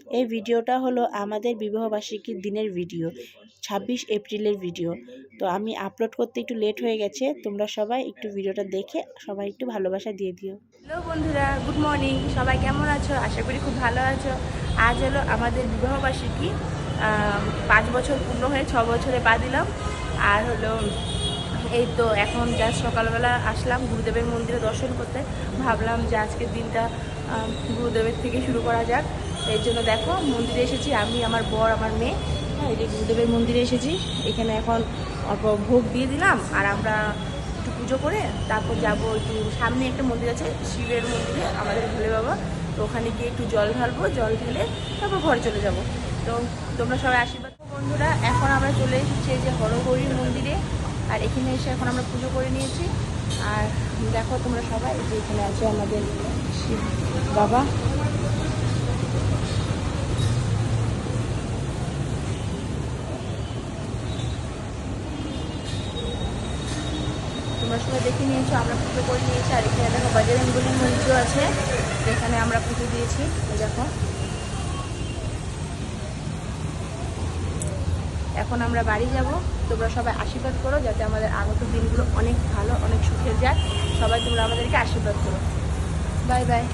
এই ভিডিওটা হলো আমাদের বিবাহবার্ষিকীর দিনের ভিডিও, 26 এপ্রিলের ভিডিও। তো আমি আপলোড করতে একটু লেট হয়ে গেছে, তোমরা সবাই একটু ভিডিওটা দেখে সবাই একটু ভালোবাসা দিয়ে দিও। হ্যালো বন্ধুরা, গুড মর্নিং। সবাই কেমন আছো? আশা করি খুব ভালো আছো। আজ হলো আমাদের বিবাহবার্ষিকী। 5 বছর পূর্ণ হয়ে 6 বছরে পা দিলাম। আর হলো এই তো এখন জাস্ট সকালবেলা আসলাম গুরুদেবের মন্দিরে দর্শন করতে। ভাবলাম যে আজকের দিনটা গুরুদেবের থেকে শুরু করা যাক। এর জন্য দেখো মন্দিরে এসেছি আমি, আমার বর, আমার মেয়ে। হ্যাঁ, এই যে গুরুদেবের মন্দিরে এসেছি। এখানে এখন ভোগ দিয়ে দিলাম আর আমরা একটু পুজো করে তারপর যাবো একটু সামনে একটা মন্দির আছে, শিবের মন্দিরে, আমাদের ভোলে বাবা। তো ওখানে গিয়ে একটু জল ঢালবো, জল ঢেলে তারপর ঘরে চলে যাব। তো তোমরা সবাই আশীর্বাদ করো বন্ধুরা। এখন আমরা চলে এসেছি এই যে হরগৌরীর মন্দিরে, আর এখানে এসে এখন আমরা পুজো করে নিয়েছি। আর দেখো তোমরা সবাই যে এখানে আছে আমাদের শিব বাবা। তোমরা সবাই দেখে নিয়েছো, আমরা পুজো করে নিয়েছি। আর এখানে দেখো বজরঙ্গবলীর মন্দির আছে, যেখানে আমরা পুজো দিয়েছি। দেখো এখন আমরা বাড়ি যাব। তোমরা সবাই আশীর্বাদ করো যাতে আমাদের আগত দিনগুলো অনেক ভালো, অনেক সুখের যায়। সবাই তোমরা আমাদেরকে আশীর্বাদ করো। Bye bye.